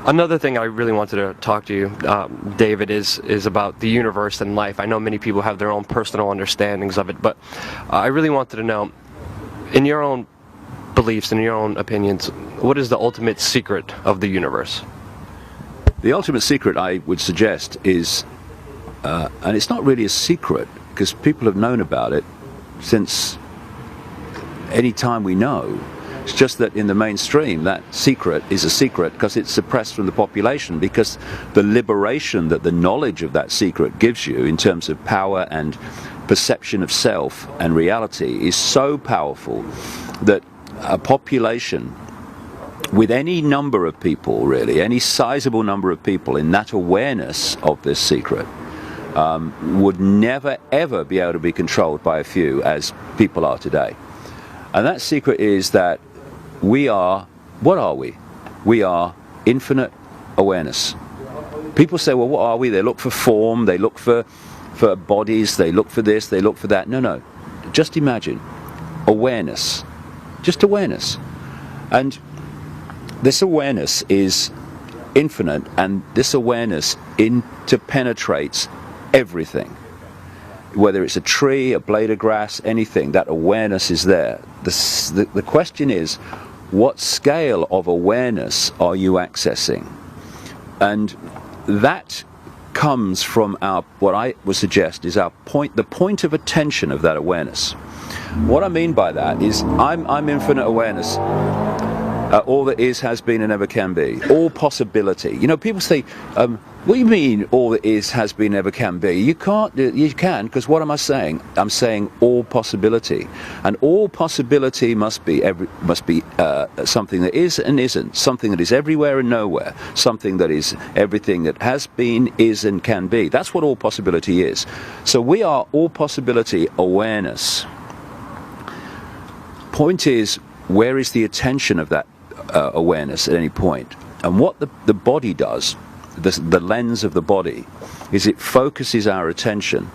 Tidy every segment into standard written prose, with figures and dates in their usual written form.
Another thing I really wanted to talk to you, David, is about the universe and life. I know many people have their own personal understandings of it, but I really wanted to know, in your own beliefs, in your own opinions, what is the ultimate secret of the universe? The ultimate secret, I would suggest, is, and it's not really a secret, because people have known about it since any time we know. It's just that in the mainstream, that secret is a secret because it's suppressed from the population, because the liberation that the knowledge of that secret gives you in terms of power and perception of self and reality is so powerful that a population with any number of people, really, any sizable number of people in that awareness of this secret would never ever be able to be controlled by a few as people are today. And that secret is that we are, what are we? We are infinite awareness. People say, well, what are we? They look for form, they look for bodies, they look for this, they look for that. No, no. Just imagine awareness. Just awareness. And this awareness is infinite, and this awareness interpenetrates everything. Whether it's a tree, a blade of grass, anything, that awareness is there. The question is, what scale of awareness are you accessing? And that comes from our, what I would suggest is our point, the point of attention of that awareness. What I mean by that is I'm infinite awareness. All that is, has been, and ever can be. All possibility. You know, people say, what do you mean all that is, has been, ever can be? You can't, you can, because what am I saying? I'm saying all possibility. And all possibility must be something that is and isn't, something that is everywhere and nowhere, something that is everything that has been, is, and can be. That's what all possibility is. So we are all possibility awareness. Point is, where is the attention of that awareness at any point? And what the body does, the lens of the body, is it focuses our attention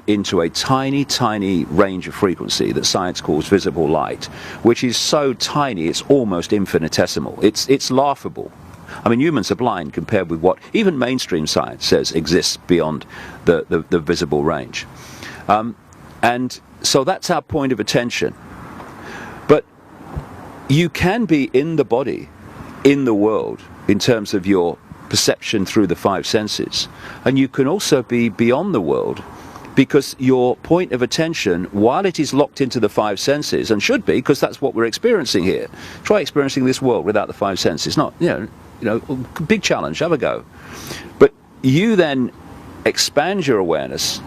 into a tiny, tiny range of frequency that science calls visible light, which is so tiny it's almost infinitesimal. It's laughable. I mean, humans are blind compared with what even mainstream science says exists beyond the visible range. And so that's our point of attention. But you can be in the body, in the world, in terms of your perception through the five senses. And you can also be beyond the world, because your point of attention, while it is locked into the five senses, and should be, because that's what we're experiencing here. Try experiencing this world without the five senses. Not, you know, big challenge, have a go. But you then expand your awareness.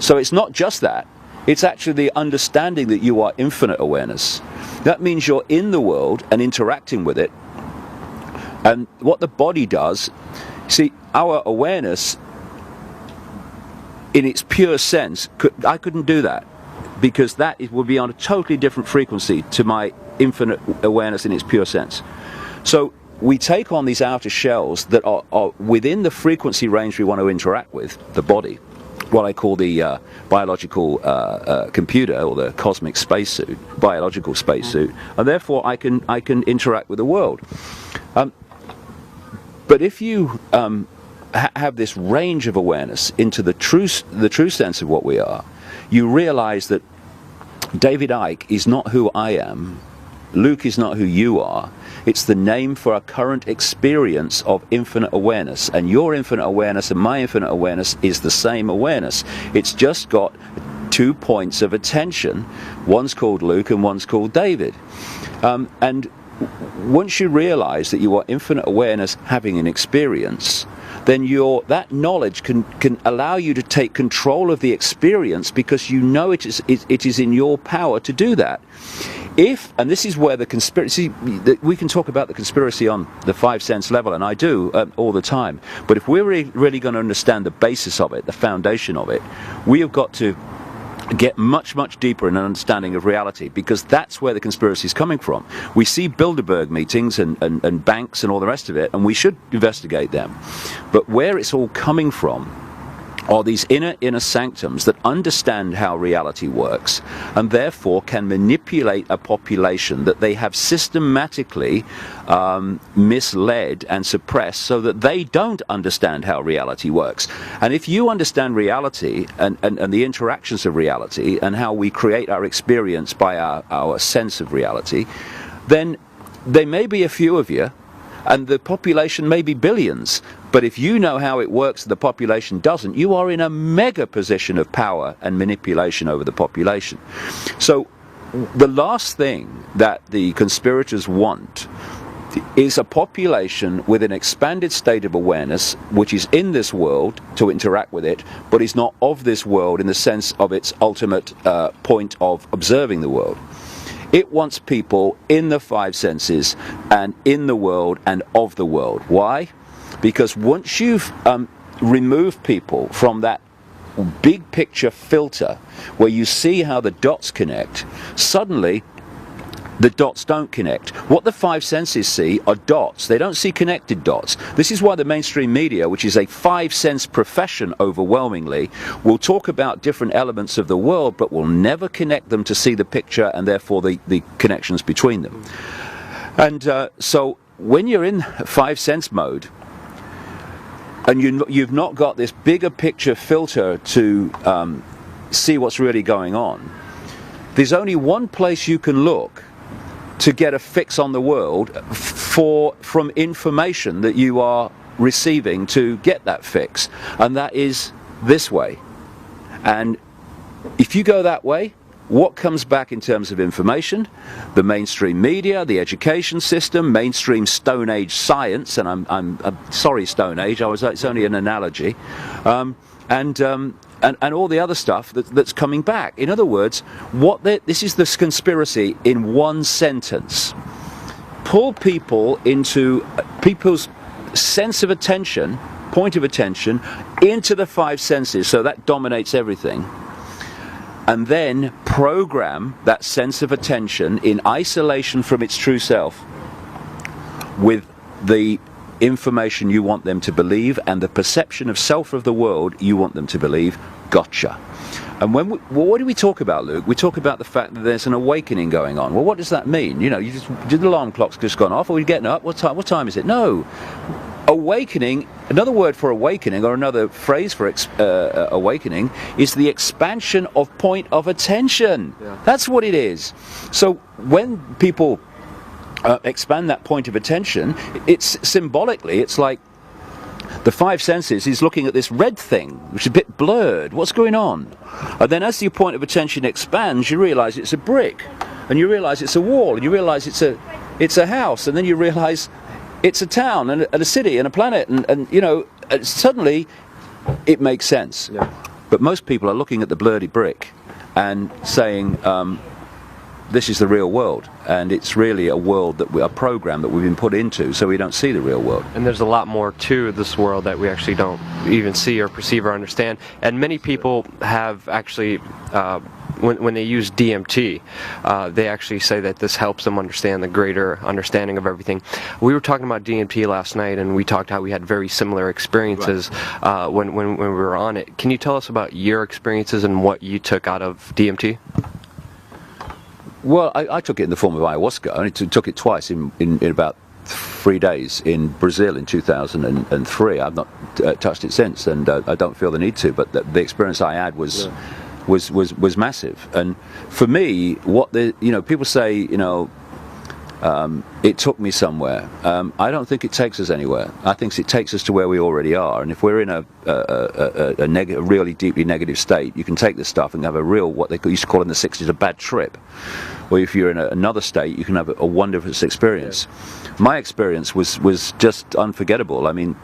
So it's not just that. It's actually the understanding that you are infinite awareness. That means you're in the world and interacting with it. And what the body does, see, our awareness, in its pure sense, I couldn't do that, because that would be on a totally different frequency to my infinite awareness in its pure sense. So we take on these outer shells that are within the frequency range we want to interact with, the body, what I call the biological computer, or the cosmic spacesuit, biological spacesuit, and therefore I can interact with the world. But if you have this range of awareness into the true sense of what we are, you realize that David Icke is not who I am, Luke is not who you are. It's the name for a current experience of infinite awareness, and your infinite awareness and my infinite awareness is the same awareness. It's just got 2 points of attention. One's called Luke and one's called David. And once you realize that you are infinite awareness having an experience, then that knowledge can allow you to take control of the experience, because you know it is in your power to do that. And this is where the conspiracy, we can talk about the conspiracy on the five sense level, and I do all the time, but if we're really going to understand the basis of it, the foundation of it, we have got to get much, much deeper in an understanding of reality, because that's where the conspiracy is coming from. We see Bilderberg meetings and banks and all the rest of it, and we should investigate them. But where it's all coming from are these inner sanctums that understand how reality works and therefore can manipulate a population that they have systematically misled and suppressed so that they don't understand how reality works. And if you understand reality and the interactions of reality and how we create our experience by our sense of reality, then there may be a few of you and the population may be billions. But if you know how it works and the population doesn't, you are in a mega position of power and manipulation over the population. So the last thing that the conspirators want is a population with an expanded state of awareness which is in this world to interact with it, but is not of this world in the sense of its ultimate point of observing the world. It wants people in the five senses and in the world and of the world. Why? Because once you've removed people from that big picture filter where you see how the dots connect, suddenly the dots don't connect. What the five senses see are dots. They don't see connected dots. This is why the mainstream media, which is a five-sense profession overwhelmingly, will talk about different elements of the world but will never connect them to see the picture and therefore the connections between them. And so when you're in five-sense mode and you've not got this bigger picture filter to see what's really going on, there's only one place you can look to get a fix on the world from information that you are receiving to get that fix, and that is this way. And if you go that way, what comes back in terms of information? The mainstream media, the education system, mainstream Stone Age science, and I'm sorry Stone Age, it's only an analogy, and all the other stuff that's coming back. In other words, this is this conspiracy in one sentence. Pull people into people's sense of attention, point of attention, into the five senses, so that dominates everything. And then program that sense of attention in isolation from its true self with the information you want them to believe and the perception of self of the world you want them to believe. Gotcha. And what do we talk about, Luke? We talk about the fact that there's an awakening going on. Well, what does that mean? You know, the alarm clock's just gone off, or you're getting up. What time is it? No. Awakening, another word for awakening, or another phrase for awakening, is the expansion of point of attention. Yeah. That's what it is. So when people expand that point of attention, it's symbolically, it's like the five senses is looking at this red thing, which is a bit blurred. What's going on? And then as your point of attention expands, you realize it's a brick, and you realize it's a wall, and you realize it's a house, and then you realize it's a town and a city and a planet, and you know, suddenly it makes sense. Yeah. But most people are looking at the blurry brick and saying, this is the real world, and it's really a world a program that we've been put into, so we don't see the real world. And there's a lot more to this world that we actually don't even see or perceive or understand. And many people have actually, when they use DMT, they actually say that this helps them understand the greater understanding of everything. We were talking about DMT last night, and we talked how we had very similar experiences when we were on it. Can you tell us about your experiences and what you took out of DMT? Well, I took it in the form of ayahuasca. I took it twice in about 3 days in Brazil in 2003. I've not touched it since, and I don't feel the need to. But the experience I had was massive. And for me, people say, it took me somewhere. I don't think it takes us anywhere. I think it takes us to where we already are. And if we're in a really deeply negative state, you can take this stuff and have a real, what they used to call in the 60s, a bad trip. Or if you're in another state, you can have a wonderful experience. Yeah. My experience was just unforgettable. I mean,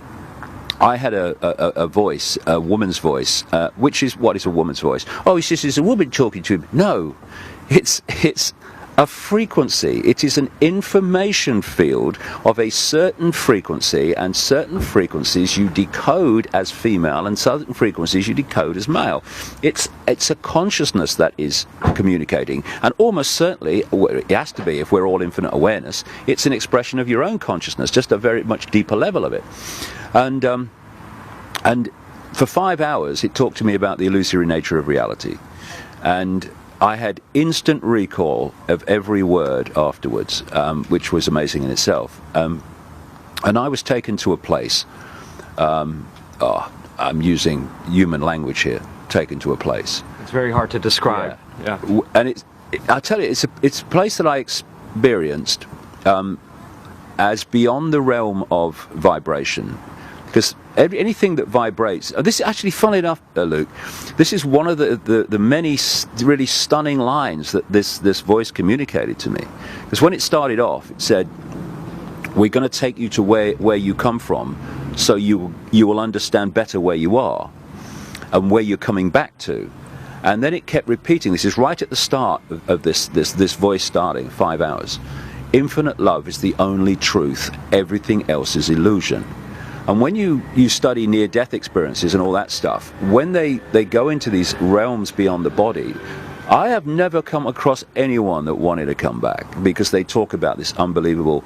I had a voice, a woman's voice, which is, what is a woman's voice? Oh, it's just a woman talking to him. No, it's a frequency. It is an information field of a certain frequency, and certain frequencies you decode as female and certain frequencies you decode as male. It's a consciousness that is communicating, and almost certainly, it has to be if we're all infinite awareness, it's an expression of your own consciousness, just a very much deeper level of it. And for 5 hours, it talked to me about the illusory nature of reality. And I had instant recall of every word afterwards, which was amazing in itself. And I was taken to a place, I'm using human language here, taken to a place. It's very hard to describe. Yeah. And I tell you, it's a place that I experienced as beyond the realm of vibration. Because anything that vibrates, this is actually, funnily enough, Luke, this is one of the many really stunning lines that this voice communicated to me. Because when it started off, it said, we're going to take you to where you come from, so you will understand better where you are and where you're coming back to. And then it kept repeating, this is right at the start of this voice starting, 5 hours. Infinite love is the only truth, everything else is illusion. And when you study near-death experiences and all that stuff, when they go into these realms beyond the body, I have never come across anyone that wanted to come back, because they talk about this unbelievable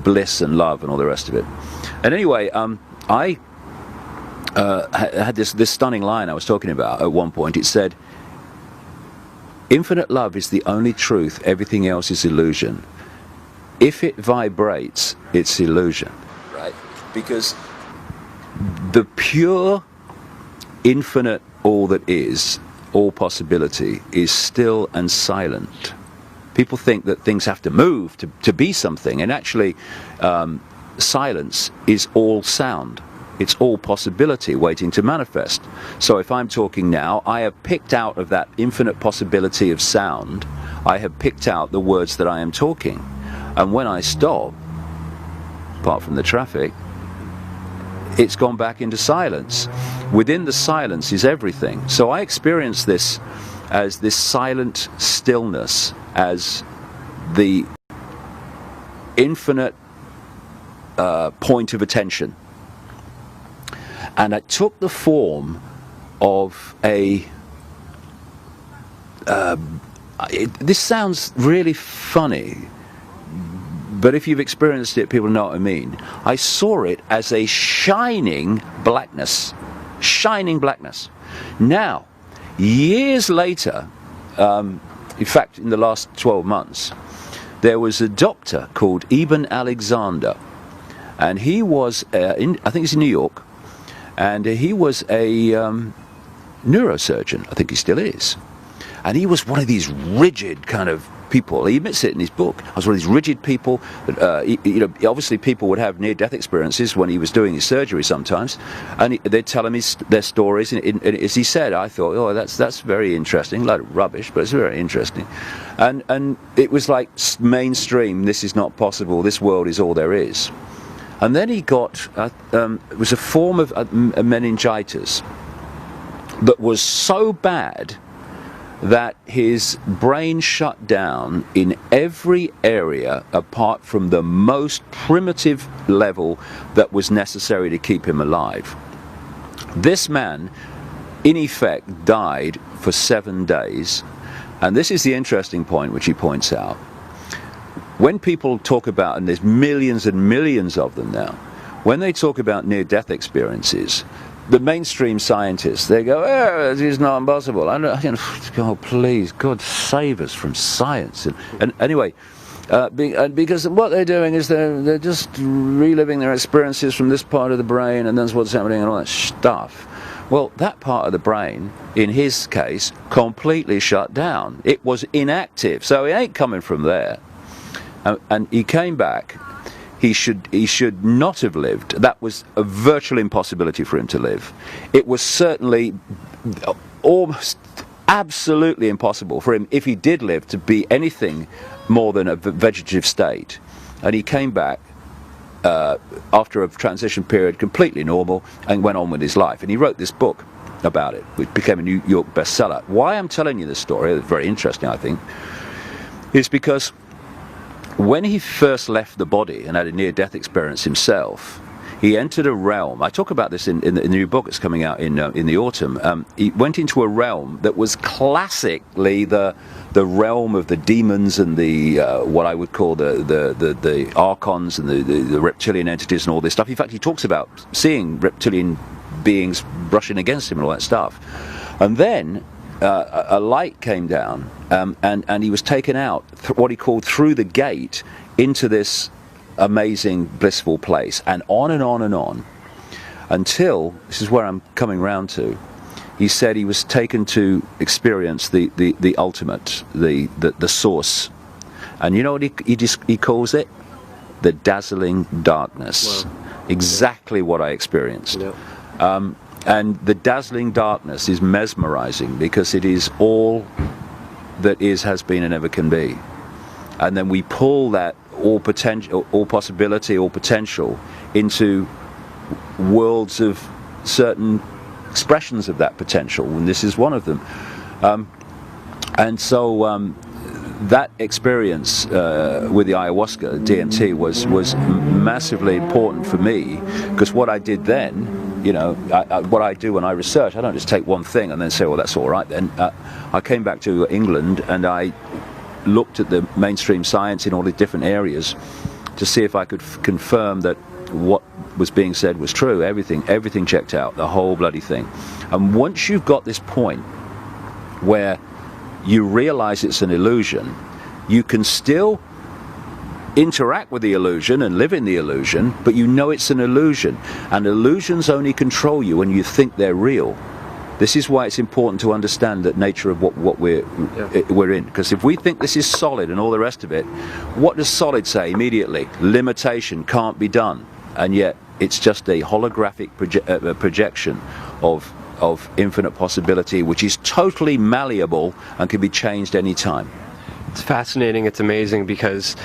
bliss and love and all the rest of it. And anyway, I had this stunning line I was talking about at one point. It said, infinite love is the only truth, everything else is illusion. If it vibrates, it's illusion. Right? Because the pure, infinite, all that is, all possibility, is still and silent. People think that things have to move to be something, and actually silence is all sound. It's all possibility waiting to manifest. So if I'm talking now, I have picked out of that infinite possibility of sound, I have picked out the words that I am talking. And when I stop, apart from the traffic, it's gone back into silence. Within the silence is everything. So I experience this as this silent stillness, as the infinite point of attention. And it took the form of a... this sounds really funny, but if you've experienced it, people know what I mean. I saw it as a shining blackness. Shining blackness. Now, years later, in fact, in the last 12 months, there was a doctor called Ibn Alexander. And he was, I think it's in New York, and he was a neurosurgeon. I think he still is. And he was one of these rigid kind of people. He admits it in his book. I was one of these rigid people. Obviously people would have near-death experiences when he was doing his surgery sometimes, and they'd tell him their stories. And as he said, I thought, oh, that's very interesting. A lot of rubbish, but it's very interesting. And it was like mainstream. This is not possible. This world is all there is. And then he got it was a form of meningitis that was so bad that his brain shut down in every area apart from the most primitive level that was necessary to keep him alive. This man, in effect, died for 7 days. And this is the interesting point which he points out. When people talk about, and there's millions and millions of them now, when they talk about near-death experiences, the mainstream scientists, they go, oh, it is not impossible. Oh, please, God save us from science. And anyway, because what they're doing is they're just reliving their experiences from this part of the brain, and that's what's happening and all that stuff. Well, that part of the brain, in his case, completely shut down. It was inactive, so it ain't coming from there. And he came back. He should not have lived. That was a virtual impossibility for him to live. It was certainly almost absolutely impossible for him, if he did live, to be anything more than a vegetative state. And he came back after a transition period completely normal and went on with his life. And he wrote this book about it, which became a New York bestseller. Why I'm telling you this story, it's very interesting, I think, is because when he first left the body and had a near-death experience himself, he entered a realm. I talk about this in the new book that's coming out in the autumn. He went into a realm that was classically the realm of the demons and the what I would call the archons and the reptilian entities and all this stuff. In fact, he talks about seeing reptilian beings brushing against him and all that stuff. And then a light came down, and he was taken out, what he called through the gate, into this amazing, blissful place, and on and on and on, until, this is where I'm coming round to, he said he was taken to experience the ultimate, the source. And you know what he calls it? The dazzling darkness. Wow. Exactly what I experienced. Yeah. And the dazzling darkness is mesmerizing, because it is all that is, has been, and ever can be. And then we pull that all potential, all possibility, all potential into worlds of certain expressions of that potential, and this is one of them. And so that experience with the ayahuasca, DMT, was massively important for me, because what I did then, you know, what I do when I research, I don't just take one thing and then say, well, that's all right then. I came back to England and I looked at the mainstream science in all the different areas to see if I could confirm that what was being said was true. Everything checked out, the whole bloody thing. And once you've got this point where you realize it's an illusion, you can still interact with the illusion and live in the illusion, but you know it's an illusion, and illusions only control you when you think they're real. This is why it's important to understand the nature of what we're in, because if we think this is solid and all the rest of it, what does solid say immediately? Limitation, can't be done. And yet it's just a holographic projection of infinite possibility, which is totally malleable and can be changed any time. It's fascinating, it's amazing, because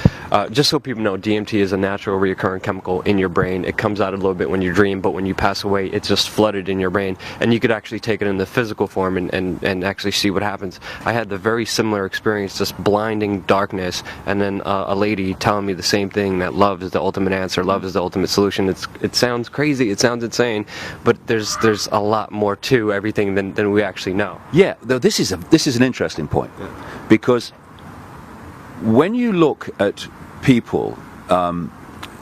just so people know, DMT is a natural recurrent chemical in your brain. It comes out a little bit when you dream, but when you pass away, it's just flooded in your brain, and you could actually take it in the physical form and actually see what happens. I had the very similar experience, just blinding darkness, and then a lady telling me the same thing, that love is the ultimate answer, love is the ultimate solution. It sounds crazy, it sounds insane, but there's a lot more to everything than we actually know. Yeah, though this is an interesting point, because when you look at people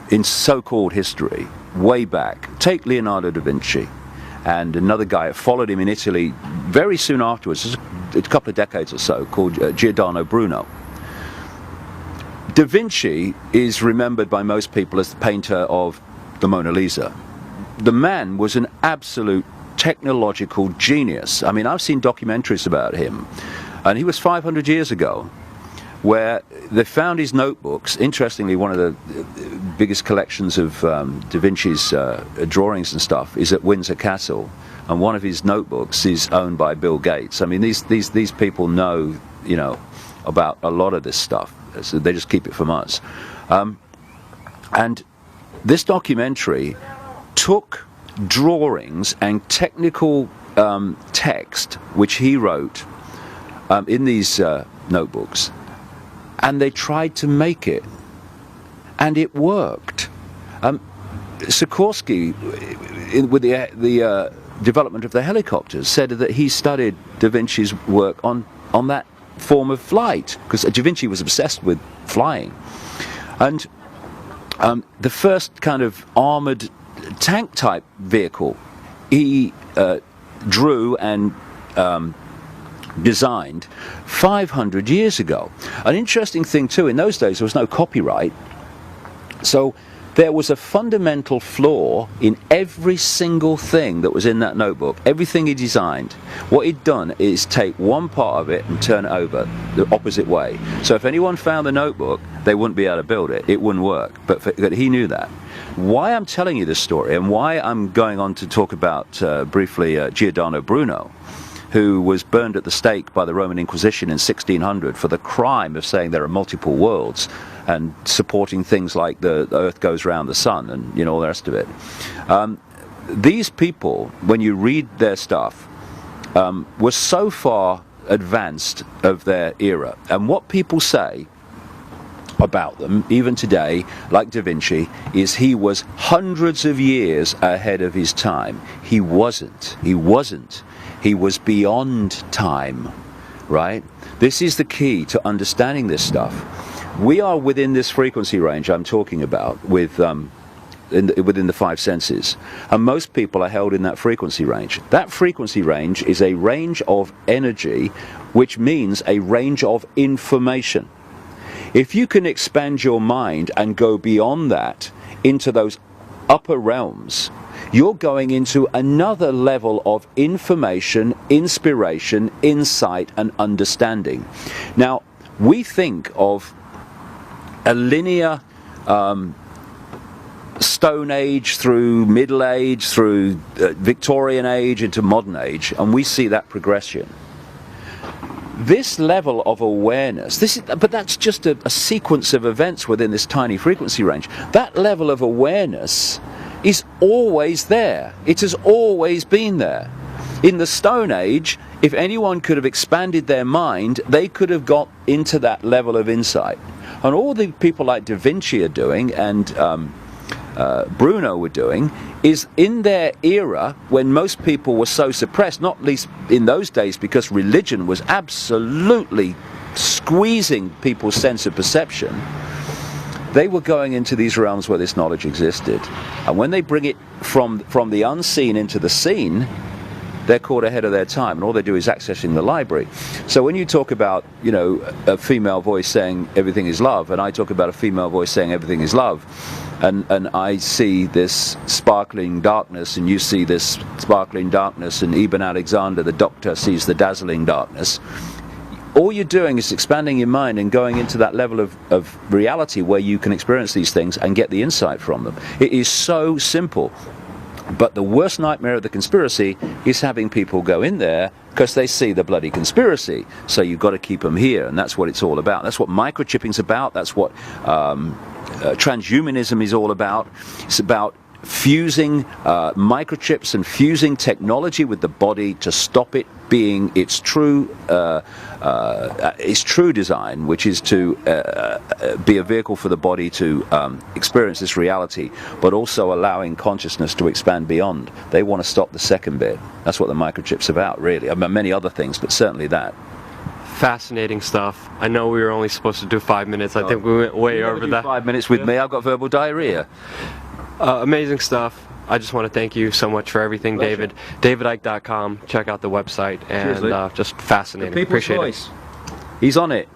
in so-called history, way back, take Leonardo da Vinci, and another guy followed him in Italy very soon afterwards, a couple of decades or so, called Giordano Bruno. Da Vinci is remembered by most people as the painter of the Mona Lisa. The man was an absolute technological genius. I mean, I've seen documentaries about him, and he was 500 years ago, where they found his notebooks. Interestingly, one of the biggest collections of Da Vinci's drawings and stuff is at Windsor Castle, and one of his notebooks is owned by Bill Gates. I mean, these people know, you know, about a lot of this stuff, so they just keep it from us. And this documentary took drawings and technical text which he wrote in these notebooks, and they tried to make it, and it worked. Sikorsky, with the development of the helicopters, said that he studied Da Vinci's work on that form of flight, because Da Vinci was obsessed with flying. And the first kind of armored tank type vehicle he drew and designed 500 years ago. An interesting thing too, in those days there was no copyright, so there was a fundamental flaw in every single thing that was in that notebook. Everything he designed, what he'd done is take one part of it and turn it over the opposite way. So if anyone found the notebook, they wouldn't be able to build it. It wouldn't work. But he knew that. Why I'm telling you this story, and why I'm going on to talk about briefly Giordano Bruno, who was burned at the stake by the Roman Inquisition in 1600 for the crime of saying there are multiple worlds and supporting things like the earth goes round the sun and, you know, all the rest of it. These people, when you read their stuff, were so far advanced of their era. And what people say about them, even today, like Da Vinci, is he was hundreds of years ahead of his time. He wasn't. He wasn't. He was beyond time, right? This is the key to understanding this stuff. We are within this frequency range I'm talking about with within the five senses, and most people are held in that frequency range. That frequency range is a range of energy, which means a range of information. If you can expand your mind and go beyond that into those upper realms, you're going into another level of information, inspiration, insight, and understanding. Now, we think of a linear Stone Age through Middle Age, through Victorian Age into Modern Age, and we see that progression. This level of awareness, but that's just a sequence of events within this tiny frequency range. That level of awareness is always there. It has always been there. In the Stone Age, if anyone could have expanded their mind, they could have got into that level of insight. And all the people like Da Vinci are doing, and Bruno were doing, is in their era, when most people were so suppressed, not least in those days because religion was absolutely squeezing people's sense of perception, they were going into these realms where this knowledge existed. And when they bring it from the unseen into the seen, they're caught ahead of their time, and all they do is accessing the library. So when you talk about, you know, a female voice saying everything is love, and I talk about a female voice saying everything is love, and I see this sparkling darkness, and you see this sparkling darkness, and Ibn Alexander, the doctor, sees the dazzling darkness, all you're doing is expanding your mind and going into that level of reality where you can experience these things and get the insight from them. It is so simple. But the worst nightmare of the conspiracy is having people go in there because they see the bloody conspiracy. So you've got to keep them here, and that's what it's all about. That's what microchipping's about. That's what transhumanism is all about. It's about fusing microchips and fusing technology with the body to stop it being its true design, which is to be a vehicle for the body to experience this reality, but also allowing consciousness to expand beyond. They want to stop the second bit. That's what the microchip's about, really. I mean, many other things, but certainly that. Fascinating stuff. I know we were only supposed to do 5 minutes. I think we went way over that. 5 minutes with me. I've got verbal diarrhea. Amazing stuff. I just want to thank you so much for everything, David. DavidIke.com. Check out the website, and just fascinating. The people's Appreciate voice. He's on it.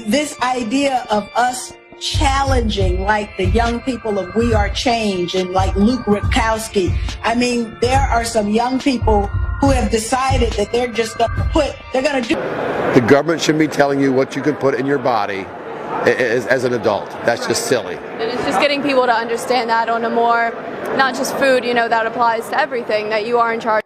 This idea of us challenging, like the young people of We Are Change and like Luke Rutkowski. I mean, there are some young people who have decided that they're just going to do. The government shouldn't be telling you what you can put in your body as an adult. That's just silly. And it's just getting people to understand that on a more, not just food, you know, that applies to everything, that you are in charge.